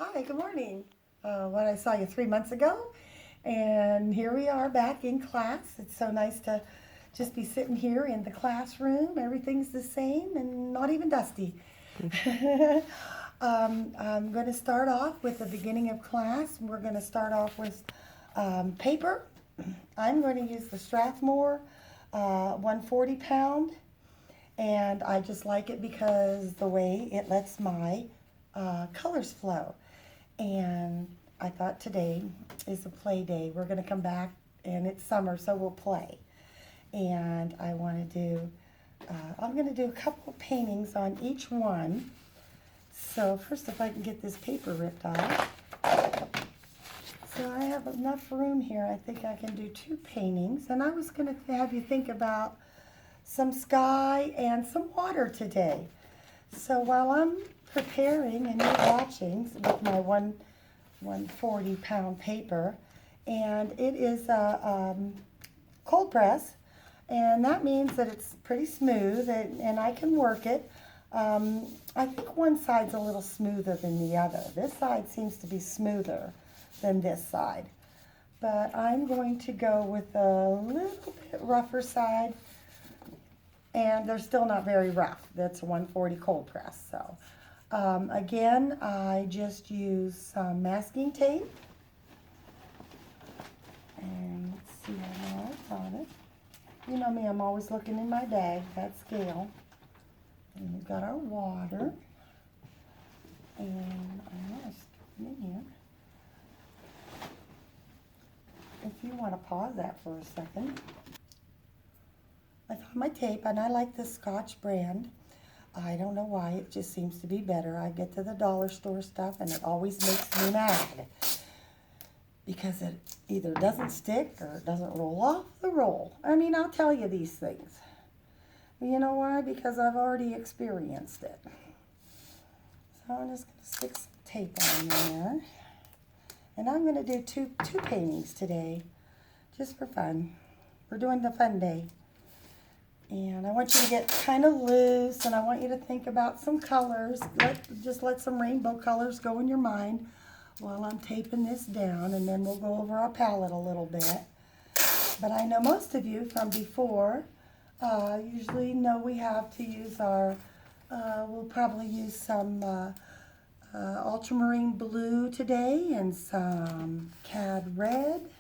Hi, good morning. I saw you 3 months ago, and here we are back in class. It's so nice to just be sitting here in the classroom. Everything's the same and not even dusty. I'm going to start off with the beginning of class. We're going to start off with paper. I'm going to use the Strathmore 140 pound, and I just like it because the way it lets my colors flow. And I thought today is a play day. We're going to come back, and it's summer, so we'll play. And I'm going to do a couple of paintings on each one. So first, if I can get this paper ripped off. So I have enough room here. I think I can do two paintings. And I was going to have you think about some sky and some water today. So while I'm preparing and you're watching with my 140 pound paper, and it is a cold press, and that means that it's pretty smooth and I can work it. I think one side's a little smoother than the other. This side seems to be smoother than this side, but I'm going to go with a little bit rougher side, and they're still not very rough. That's a 140 cold press. So again, I just use some masking tape, and let's see how I got it. You know me, I'm always looking in my bag. That's Gail. And we've got our water, and I'm going to stick it in here. If you want to pause that for a second. I found my tape, and I like this Scotch brand. I don't know why, it just seems to be better. I get to the dollar store stuff, and it always makes me mad because it either doesn't stick or it doesn't roll off the roll. I mean, I'll tell you these things. You know why? Because I've already experienced it. So I'm just going to stick some tape on there. And I'm going to do two paintings today, just for fun. We're doing the fun day. And I want you to get kind of loose, and I want you to think about some colors. Just let some rainbow colors go in your mind while I'm taping this down, and then we'll go over our palette a little bit. But I know most of you from before usually know we have to use we'll probably use some ultramarine blue today, and some cad red,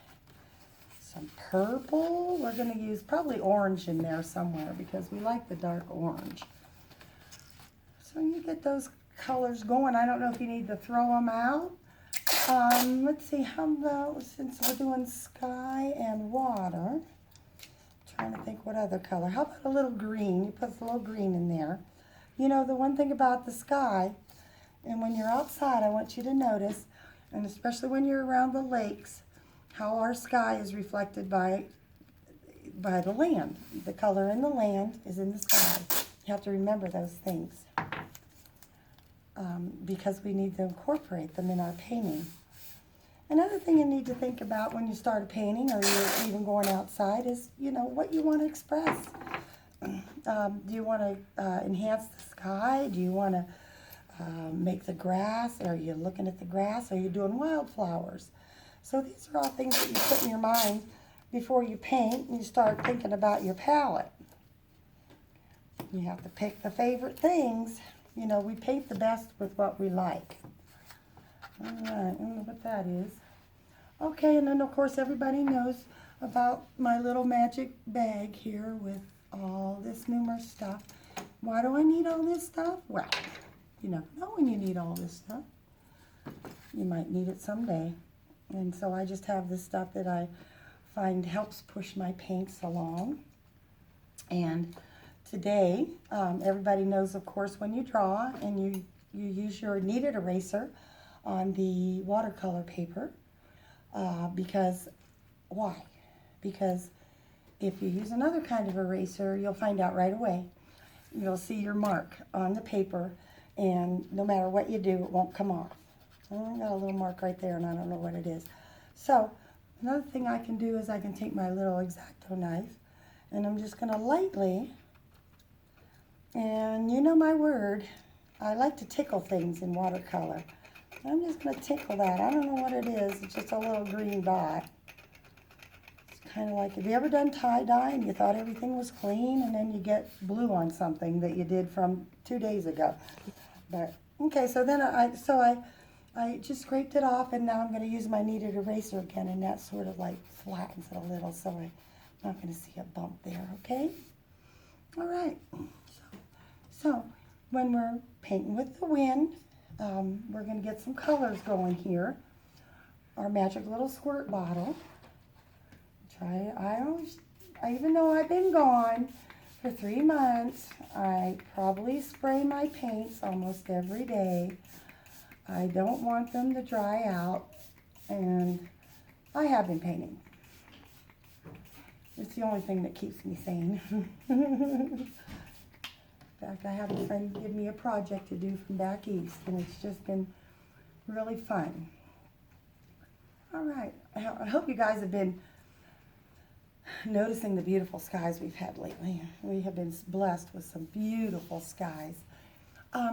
some purple. We're going to use probably orange in there somewhere because we like the dark orange. So you get those colors going. I don't know if you need to throw them out. Let's see, how about, since we're doing sky and water, trying to think what other color. How about a little green? You put a little green in there. You know, the one thing about the sky, and when you're outside, I want you to notice, and especially when you're around the lakes, how our sky is reflected by the land. The color in the land is in the sky. You have to remember those things because we need to incorporate them in our painting. Another thing you need to think about when you start a painting, or you're even going outside, is, you know, what you want to express. Do you want to enhance the sky? Do you want to make the grass? Are you looking at the grass? Are you doing wildflowers? So these are all things that you put in your mind before you paint, and you start thinking about your palette. You have to pick the favorite things. You know, we paint the best with what we like. All right, I don't know what that is. Okay, and then of course everybody knows about my little magic bag here with all this numerous stuff. Why do I need all this stuff? Well, you never know when you need all this stuff. You might need it someday. And so I just have this stuff that I find helps push my paints along. And today, everybody knows, of course, when you draw and you use your kneaded eraser on the watercolor paper, because, why? Because if you use another kind of eraser, you'll find out right away. You'll see your mark on the paper, and no matter what you do, it won't come off. I got a little mark right there, and I don't know what it is. So another thing I can do is I can take my little X-Acto knife, and I'm just going to lightly, and you know my word, I like to tickle things in watercolor. I'm just going to tickle that. I don't know what it is. It's just a little green dot. It's kind of like, have you ever done tie-dye and you thought everything was clean and then you get blue on something that you did from 2 days ago? But, okay, so then I just scraped it off, and now I'm going to use my kneaded eraser again, and that sort of like flattens it a little, so I'm not going to see a bump there, okay? All right. So when we're painting with the wind, we're going to get some colors going here. Our magic little squirt bottle. Even though I've been gone for 3 months, I probably spray my paints almost every day. I don't want them to dry out, and I have been painting. It's the only thing that keeps me sane. In fact, I have a friend give me a project to do from back east, and it's just been really fun. All right, I hope you guys have been noticing the beautiful skies we've had lately. We have been blessed with some beautiful skies.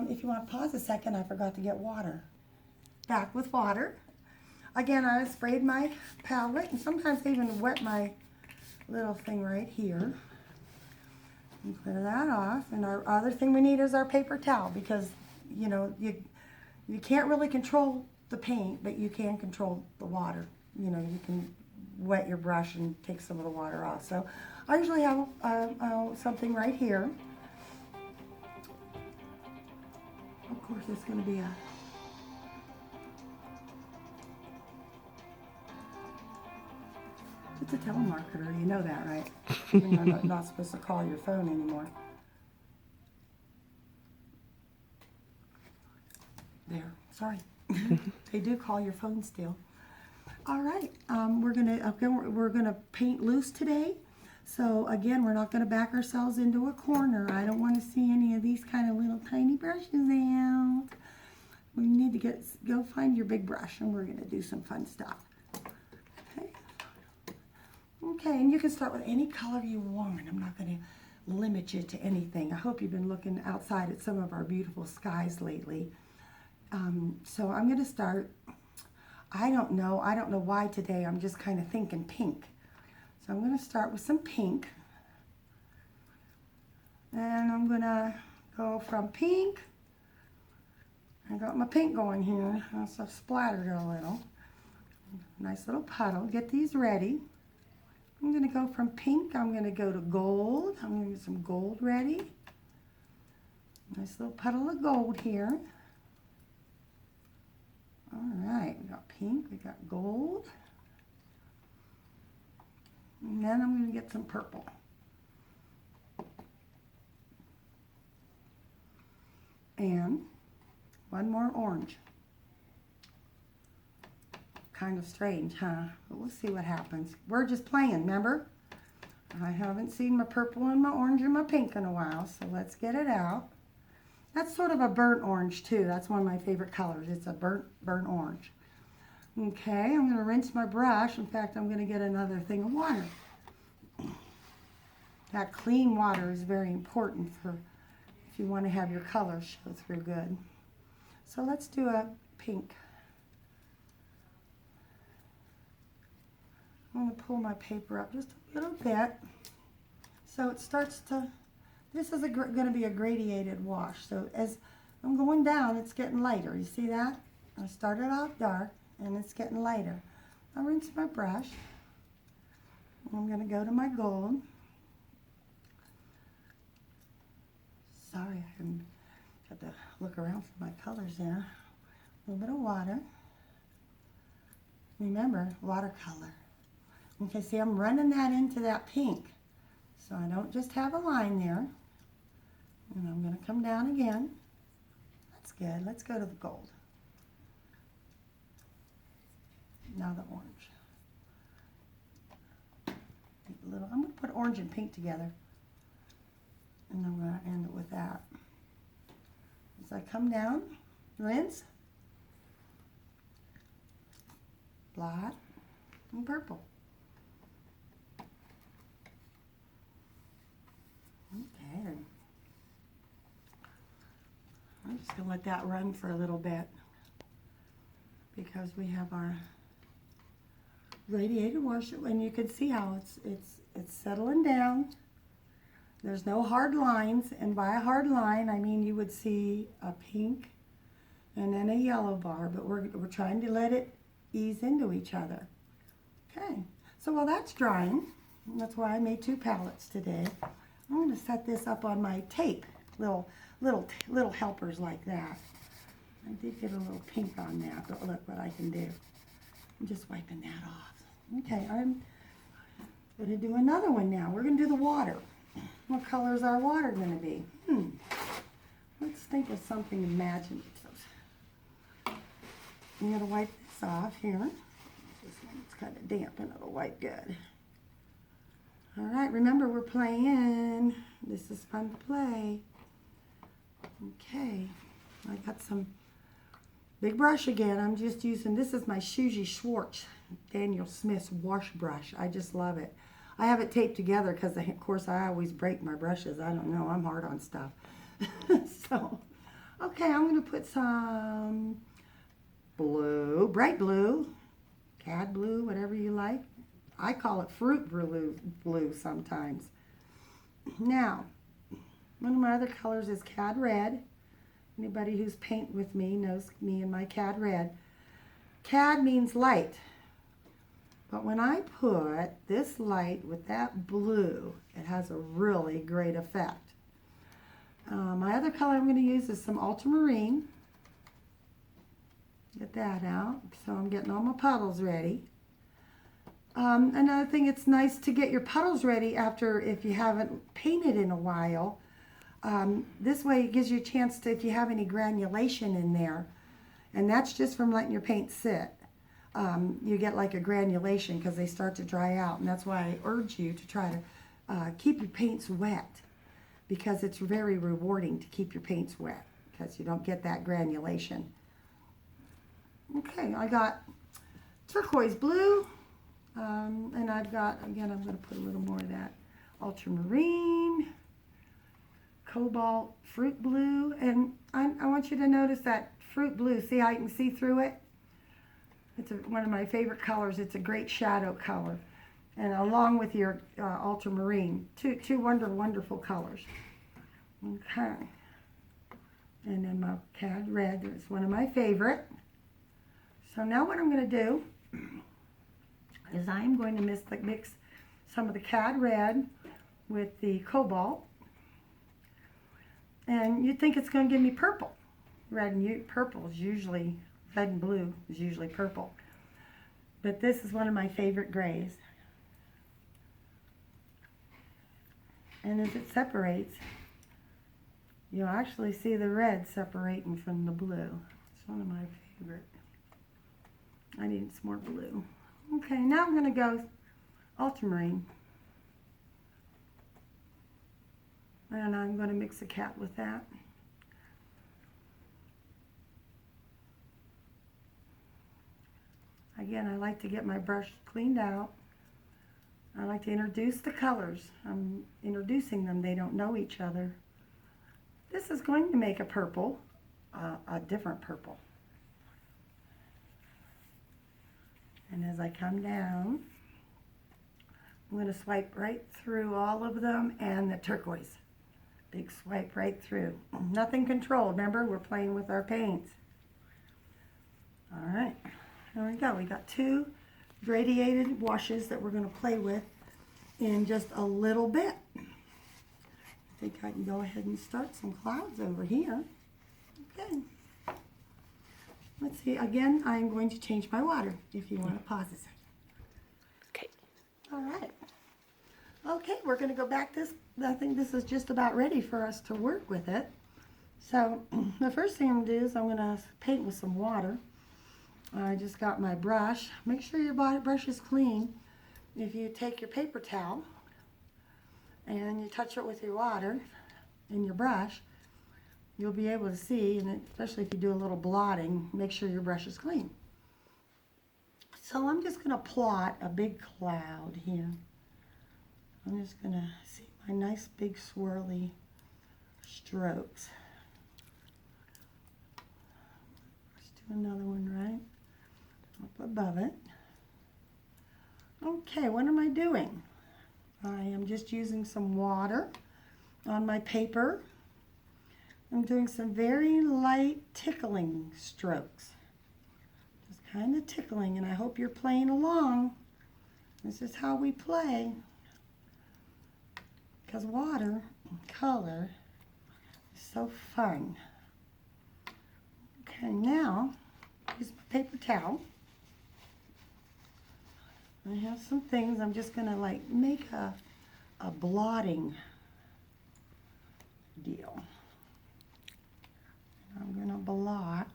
If you want to pause a second, I forgot to get water. Back with water. Again, I sprayed my palette, and sometimes I even wet my little thing right here. And clear that off. And our other thing we need is our paper towel, because you know you can't really control the paint, but you can control the water. You know, you can wet your brush and take some of the water off. So I usually have something right here. Of course, it's going to be it's a telemarketer, you know that, right? You're not supposed to call your phone anymore. There, sorry. They do call your phone still. All right, we're gonna paint loose today. So again, we're not gonna back ourselves into a corner. I don't want to see any of these kind of little tiny brushes out. We need to go find your big brush, and we're gonna do some fun stuff. Okay, and you can start with any color you want. I'm not going to limit you to anything. I hope you've been looking outside at some of our beautiful skies lately. So I'm going to start, I don't know why today I'm just kind of thinking pink. So I'm going to start with some pink. And I'm going to go from pink. I got my pink going here. So I've splattered it a little. Nice little puddle. Get these ready. I'm going to go from pink, I'm going to go to gold. I'm going to get some gold ready. Nice little puddle of gold here. All right, we got pink, we got gold. And then I'm going to get some purple. And one more orange. Kind of strange, huh? But we'll see what happens. We're just playing, remember? I haven't seen my purple and my orange and my pink in a while, so let's get it out. That's sort of a burnt orange too. That's one of my favorite colors. It's a burnt orange. Okay, I'm going to rinse my brush. In fact, I'm going to get another thing of water. That clean water is very important for if you want to have your colors show through good. So let's do a pink. I'm going to pull my paper up just a little bit so it starts to, this is going to be a gradiated wash. So as I'm going down, it's getting lighter. You see that? I started off dark and it's getting lighter. I'll rinse my brush. I'm going to go to my gold. Sorry, I got to look around for my colors there. A little bit of water. Remember, watercolor. Okay, see, I'm running that into that pink. So I don't just have a line there. And I'm going to come down again. That's good. Let's go to the gold. Now the orange. I'm going to put orange and pink together. And I'm going to end it with that. As I come down, rinse, black, and purple. Okay. I'm just going to let that run for a little bit. because we have our radiated wash, and you can see how it's settling down. There's no hard lines, and by a hard line I mean you would see a pink and then a yellow bar, but we're trying to let it ease into each other. Okay, so while that's drying, that's why I made 2 palettes today. I'm going to set this up on my tape, little helpers like that. I did get a little pink on that, but look what I can do. I'm just wiping that off. Okay, I'm going to do another one now. We're going to do the water. What color is our water going to be? Let's think of something imaginative. I'm going to wipe this off here. This one's kind of damp and it'll wipe good. All right, remember we're playing. This is fun to play. Okay, I got some big brush again. I'm just using, this is my Shuji Schwartz Daniel Smith's wash brush. I just love it. I have it taped together because, of course, I always break my brushes. I don't know, I'm hard on stuff. So, okay, I'm going to put some blue, bright blue, cad blue, whatever you like. I call it fruit blue sometimes. Now, one of my other colors is cad red. Anybody who's paint with me knows me and my cad red. Cad means light. But when I put this light with that blue, it has a really great effect. My other color I'm going to use is some ultramarine. Get that out. So I'm getting all my puddles ready. Another thing, it's nice to get your puddles ready after, if you haven't painted in a while. This way it gives you a chance to, if you have any granulation in there, and that's just from letting your paint sit. You get like a granulation because they start to dry out, and that's why I urge you to try to keep your paints wet, because it's very rewarding to keep your paints wet because you don't get that granulation. Okay, I got turquoise blue, and I've got, again, I'm going to put a little more of that ultramarine, cobalt fruit blue, and I want you to notice that fruit blue. See how you can see through it? It's one of my favorite colors. It's a great shadow color, and along with your ultramarine, two wonderful colors. Okay, and then my cad red is one of my favorite. So now what I'm going to do is I'm going to mix some of the cad red with the cobalt, and you'd think it's going to give me purple. Red and purple is usually, red and blue is usually purple. But this is one of my favorite grays. And as it separates, you'll actually see the red separating from the blue. It's one of my favorite. I need some more blue. Okay, now I'm going to go ultramarine. And I'm going to mix a cat with that. Again, I like to get my brush cleaned out. I like to introduce the colors. I'm introducing them. They don't know each other. This is going to make a purple, a different purple. And as I come down, I'm going to swipe right through all of them and the turquoise. Big swipe right through. Nothing controlled. Remember, we're playing with our paints. All right. There we go. We got 2 radiated washes that we're going to play with in just a little bit. I think I can go ahead and start some clouds over here. Okay. Let's see. Again, I'm going to change my water if you want to pause a second. Okay. All right. Okay, we're going to go back this. I think this is just about ready for us to work with it. So the first thing I'm going to do is I'm going to paint with some water. I just got my brush. Make sure your brush is clean. If you take your paper towel and you touch it with your water and your brush, you'll be able to see, and especially if you do a little blotting, make sure your brush is clean. So I'm just going to plot a big cloud here. I'm just going to see my nice big swirly strokes. Let's do another one, right? above it. Okay, what am I doing? I am just using some water on my paper. I'm doing some very light tickling strokes. Just kind of tickling, and I hope you're playing along. This is how we play. Because water and color is so fun. Okay, now, use my paper towel. I have some things. I'm just going to like make a blotting deal. I'm going to blot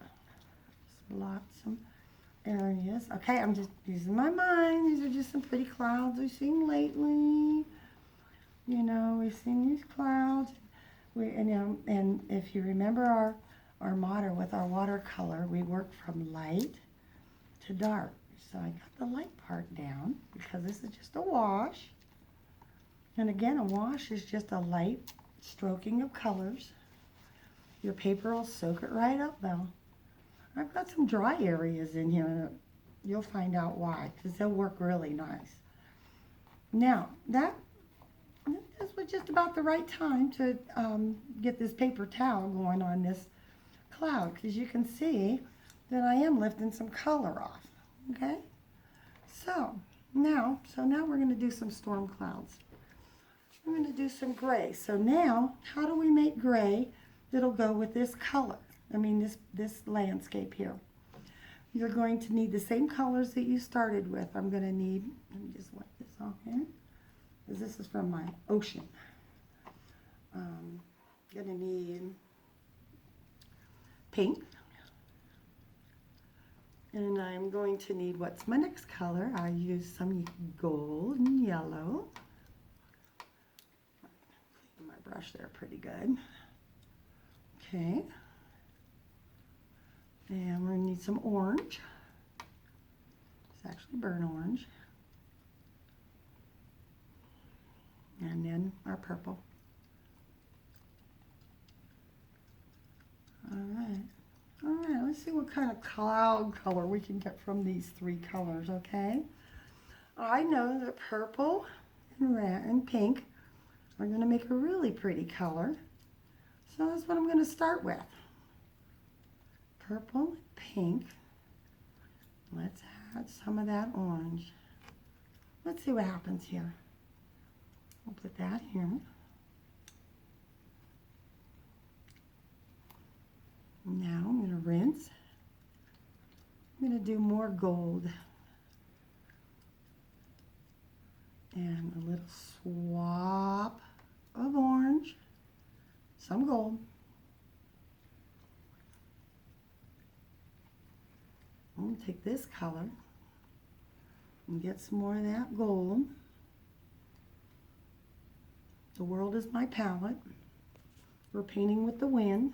some areas. Okay, I'm just using my mind. These are just some pretty clouds we've seen lately. You know, we've seen these clouds. And if you remember our motto with our watercolor, we work from light to dark. So I got the light part down because this is just a wash. And again, a wash is just a light stroking of colors. Your paper will soak it right up though. I've got some dry areas in here. You'll find out why, because they'll work really nice. Now, this was just about the right time to get this paper towel going on this cloud, because you can see that I am lifting some color off, okay? So now we're going to do some storm clouds. I'm going to do some gray. So now, how do we make gray that'll go with this color? I mean, this landscape here. You're going to need the same colors that you started with. I'm going to need, let me just wipe this off here, because this is from my ocean. Going to need pink. And I'm going to need, what's my next color? I use some gold and yellow. Clean my brush there pretty good. Okay. And we're going to need some orange. It's actually burnt orange. And then our purple. All right, let's see what kind of cloud color we can get from these three colors, okay? I know that purple and red and pink are going to make a really pretty color. So that's what I'm going to start with. Purple and pink. Let's add some of that orange. Let's see what happens here. We'll put that here. Now I'm going to rinse. I'm going to do more gold. And a little swap of orange. Some gold. I'm going to take this color and get some more of that gold. The world is my palette. We're painting with the wind.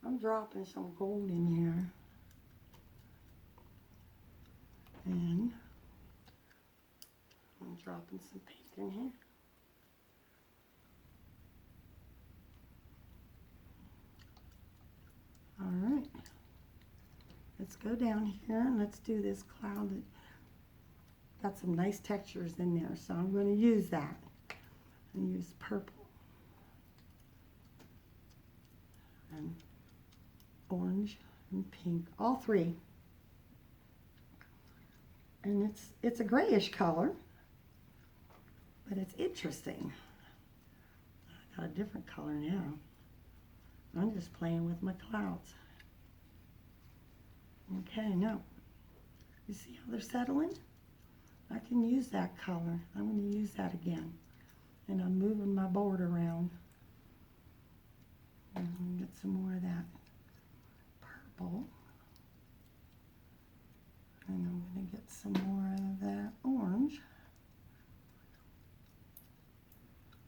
I'm dropping some gold in here. And I'm dropping some pink in here. All right. Let's go down here and let's do this cloud that got some nice textures in there. So I'm going to use that. And use purple and orange and pink, all three. And it's a grayish color, but it's interesting. I got a different color now. I'm just playing with my clouds. Okay, now, you see how they're settling? I can use that color. I'm going to use that again. And I'm moving my board around. And I'm going to get some more of that purple. And I'm going to get some more of that orange.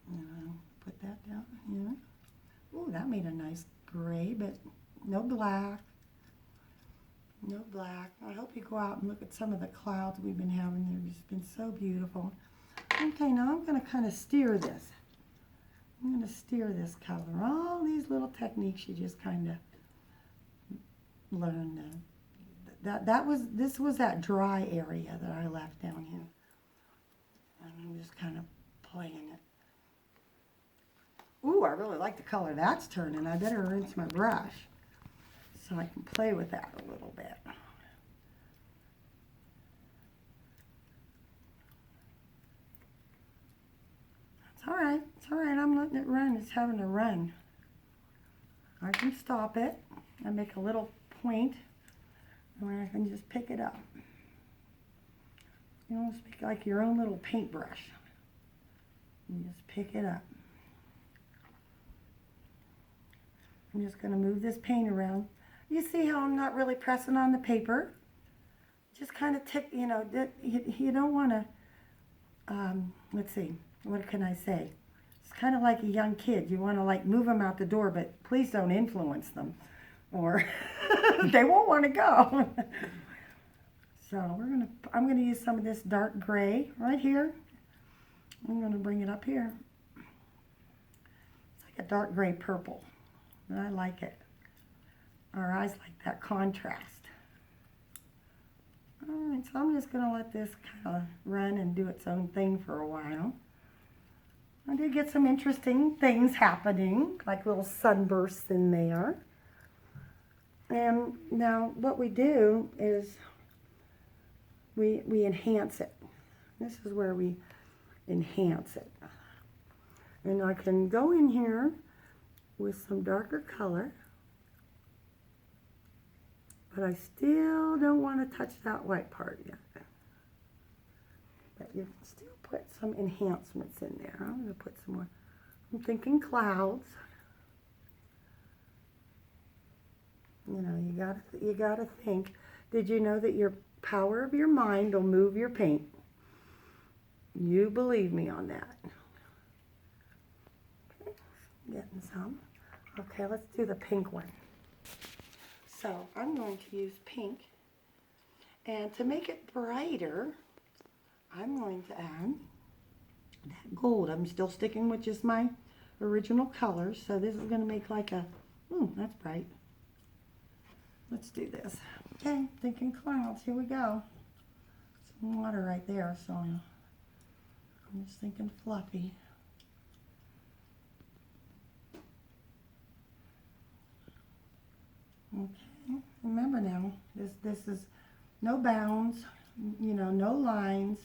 And I'll put that down here. Ooh, that made a nice gray, but no black. No black. I hope you go out and look at some of the clouds we've been having. They've just been so beautiful. Okay, now I'm going to kind of steer this. I'm going to steer this color. All these little techniques you just kind of learn this was that dry area that I left down here. And I'm just kind of playing it. Ooh, I really like the color that's turning. I better rinse my brush so I can play with that a little bit. It's all right. It's all right. I'm letting it run. It's having to run. I can stop it. I make a little point where I can just pick it up. You almost make like your own little paintbrush. You just pick it up. I'm just going to move this paint around. You see how I'm not really pressing on the paper? Just kind of tick, you know, you don't want to, let's see, what can I say? It's kind of like a young kid. You want to like move them out the door, but please don't influence them or they won't want to go. So I'm going to use some of this dark gray right here. I'm going to bring it up here. It's like a dark gray purple. And I like it. Our eyes like that contrast. Alright, so I'm just going to let this kind of run and do its own thing for a while. I did get some interesting things happening, like little sunbursts in there. And now what we do is we enhance it. This is where we enhance it. And I can go in here with some darker color, but I still don't want to touch that white part yet. But you can still put some enhancements in there. I'm going to put some more. I'm thinking clouds. You know, you gotta think. Did you know that your power of your mind will move your paint? You believe me on that. Okay, getting some. Okay, let's do the pink one. So I'm going to use pink, and to make it brighter, I'm going to add that gold. I'm still sticking with just my original colors, so this is going to make like a, that's bright. Let's do this. Okay, thinking clouds, here we go. Some water right there, so I'm just thinking fluffy. Okay, remember now, this is no bounds, you know, no lines,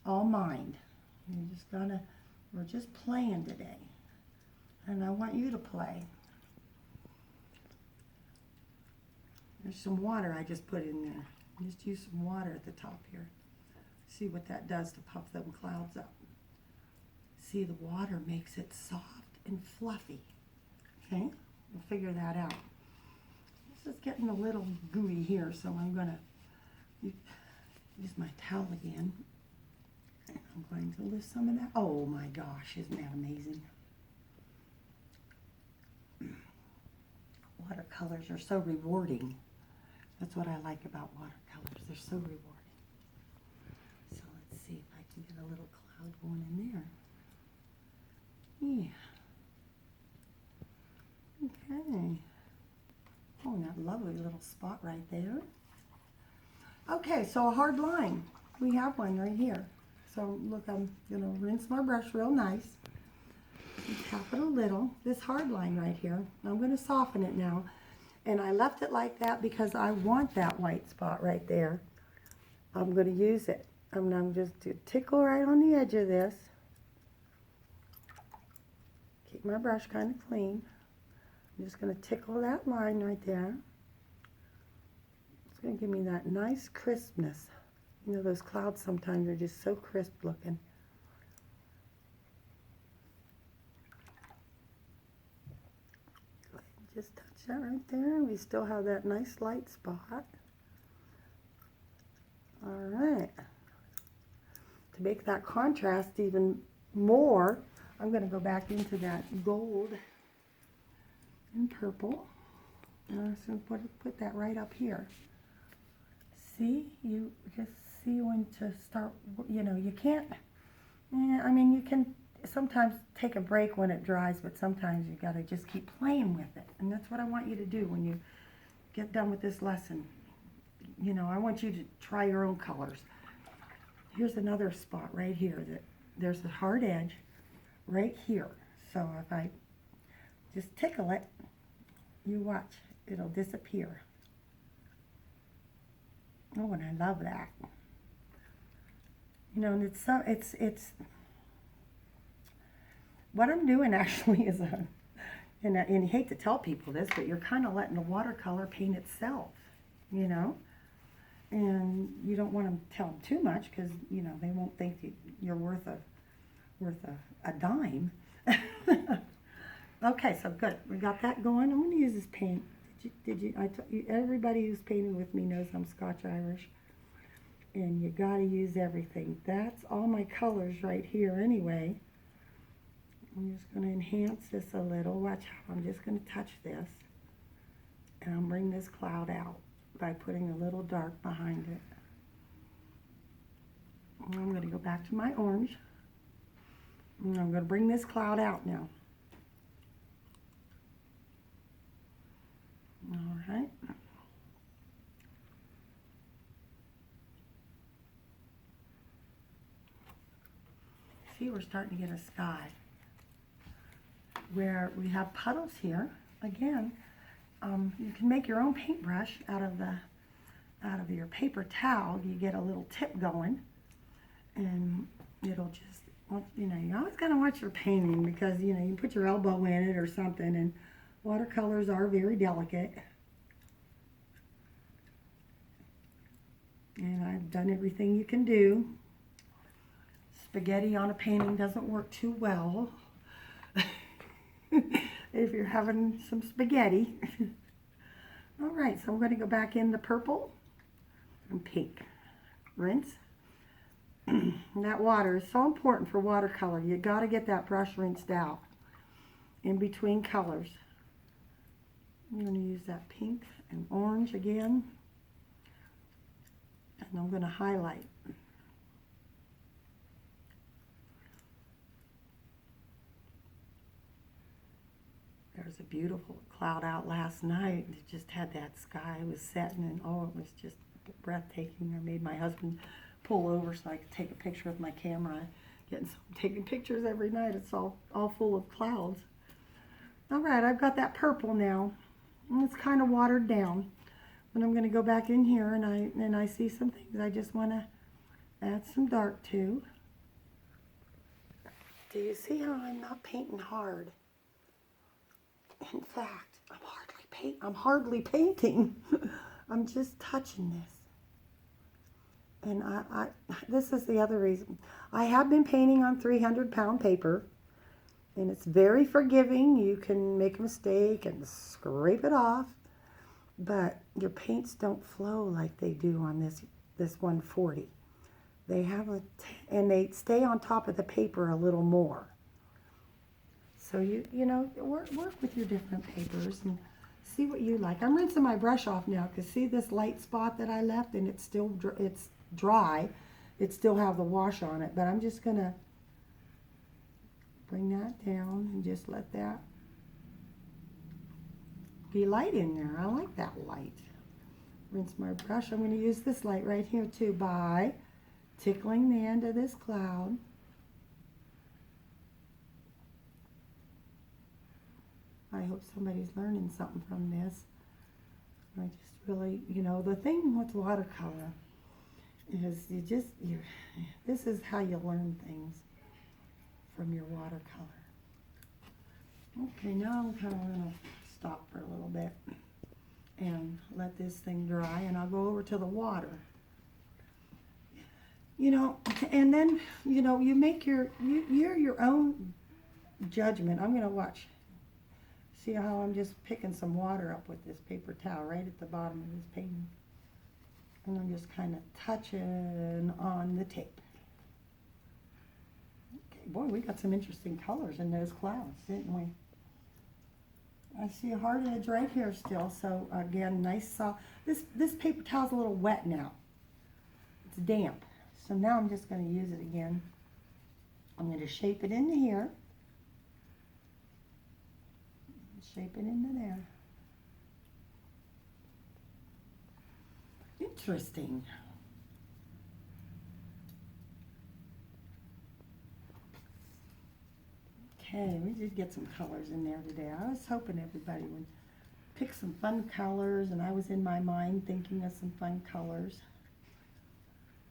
all mind. We're just playing today. And I want you to play. There's some water I just put in there. Just use some water at the top here. See what that does to puff them clouds up. See, the water makes it soft and fluffy. Okay, we'll figure that out. This is getting a little gooey here, so I'm going to use my towel again. And I'm going to lift some of that. Oh my gosh, isn't that amazing? Watercolors are so rewarding. That's what I like about watercolors. They're so rewarding. So let's see if I can get a little cloud going in there. Yeah. Okay. Oh, and that lovely little spot right there. Okay, so a hard line. We have one right here. So look, I'm going to rinse my brush real nice. And tap it a little. This hard line right here. I'm going to soften it now. And I left it like that because I want that white spot right there. I'm going to use it. I'm just to tickle right on the edge of this. Keep my brush kind of clean. I'm just going to tickle that line right there. It's going to give me that nice crispness. You know, those clouds sometimes are just so crisp looking. Just touch that right there. We still have that nice light spot. All right. To make that contrast even more, I'm going to go back into that gold and purple. And I'm just going to put that right up here. See? You just see when to start, you know, you can't, I mean, you can sometimes take a break when it dries, but sometimes you got to just keep playing with it. And that's what I want you to do when you get done with this lesson. you know, I want you to try your own colors. Here's another spot right here that there's a hard edge right here. So if I just tickle it, you watch, it'll disappear. Oh, and I love that. You know, and it's what I'm doing actually is and you hate to tell people this, but you're kind of letting the watercolor paint itself, you know? And you don't want to tell them too much because, you know, they won't think that you're worth a dime. Okay, so good. We got that going. I'm going to use this paint. Everybody who's painted with me knows I'm Scotch-Irish. And you got to use everything. That's all my colors right here anyway. I'm just going to enhance this a little. Watch how I'm just going to touch this. And I'll bring this cloud out by putting a little dark behind it. And I'm going to go back to my orange. And I'm going to bring this cloud out now. All right. See, we're starting to get a sky where we have puddles here. Again, you can make your own paintbrush out of your paper towel. You get a little tip going, and it'll just, you know, you always gotta watch your painting because, you know, you put your elbow in it or something, and watercolors are very delicate. And I've done everything you can do. Spaghetti on a painting doesn't work too well if you're having some spaghetti. All right, so I'm going to go back in the purple and pink. Rinse. That water is so important for watercolor. You got to get that brush rinsed out in between colors. I'm going to use that pink and orange again. And I'm going to highlight. There was a beautiful cloud out last night. It just had that sky was setting, and oh, it was just breathtaking. I made my husband pull over so I could take a picture with my camera. Taking pictures every night. It's all full of clouds. All right, I've got that purple now. And it's kind of watered down. But I'm going to go back in here, and I see some things I just want to add some dark to. Do you see how I'm not painting hard? In fact, I'm hardly painting. I'm just touching this. And this is the other reason. I have been painting on 300-pound paper, and it's very forgiving. You can make a mistake and scrape it off, but your paints don't flow like they do on this 140. They have and they stay on top of the paper a little more. So you know, work with your different papers and see what you like. I'm rinsing my brush off now because see this light spot that I left, and it's dry. It still have the wash on it, but I'm just gonna bring that down and just let that be light in there. I like that light. Rinse my brush. I'm gonna use this light right here too by tickling the end of this cloud. I hope somebody's learning something from this. I just really, you know, the thing with watercolor is this is how you learn things from your watercolor. Okay, now I'm kind of going to stop for a little bit and let this thing dry, and I'll go over to the water. You know, and then, you know, you make you're your own judgment. I'm going to watch. See how I'm just picking some water up with this paper towel right at the bottom of this painting. And I'm just kind of touching on the tape. Okay, boy, we got some interesting colors in those clouds, didn't we? I see a hard edge right here still, so again, nice soft. This paper towel's a little wet now. It's damp. So now I'm just going to use it again. I'm going to shape it into here. Shape it into there. You Interesting. Okay, we did get some colors in there today. I was hoping everybody would pick some fun colors, and I was in my mind thinking of some fun colors.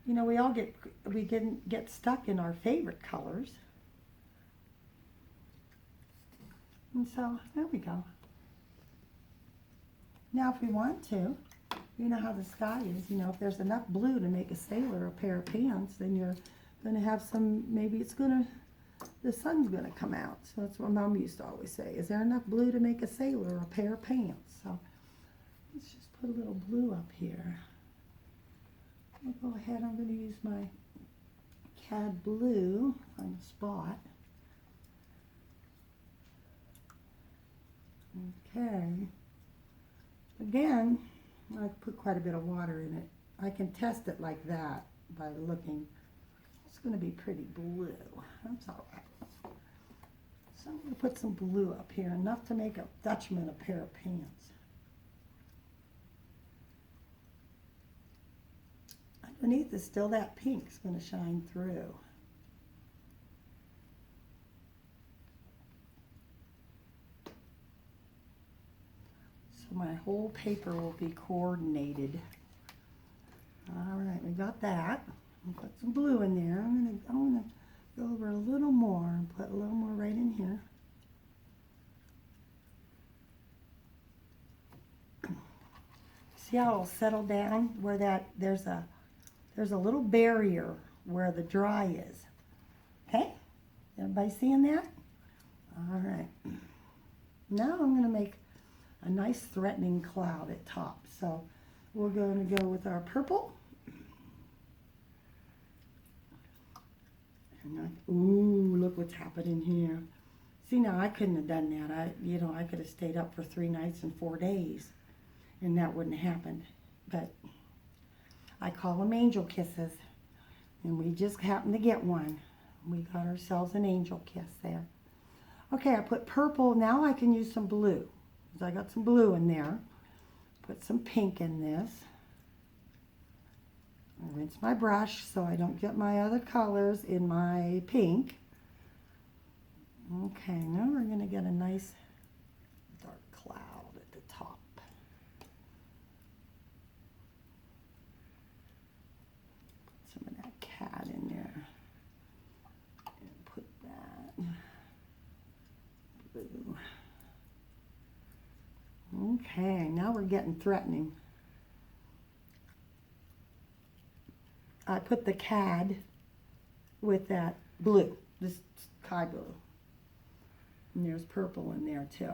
You know, we get stuck in our favorite colors. And so, there we go. Now, if we want to, you know how the sky is, you know, if there's enough blue to make a sailor a pair of pants, then you're going to have some, maybe the sun's going to come out. So that's what Mom used to always say. Is there enough blue to make a sailor a pair of pants? So let's just put a little blue up here. I'll go ahead, I'm going to use my CAD blue on the spot. Okay. Again, I put quite a bit of water in it. I can test it like that by looking. It's going to be pretty blue. That's all right. So I'm going to put some blue up here, enough to make a Dutchman a pair of pants. Underneath is still that pink. It's going to shine through. My whole paper will be coordinated. All right, we got that. I'll put some blue in there. I'm gonna go over a little more and put a little more right in here. See how it'll settle down where there's a little barrier where the dry is. Okay, everybody seeing that? All right. Now I'm gonna make a nice threatening cloud at top. So we're going to go with our purple. And ooh, look what's happening here. See, now I couldn't have done that. I could have stayed up for 3 nights and 4 days, and that wouldn't have happened. But I call them angel kisses, and we just happened to get one. We got ourselves an angel kiss there. Okay, I put purple. Now I can use some blue. I got some blue in there. Put some pink in this. I rinse my brush so I don't get my other colors in my pink. Okay, now we're going to get a nice dark cloud at the top. Put some of that CAD in there. And put that blue. Okay, now we're getting threatening. I put the CAD with that blue, this sky blue. And there's purple in there too.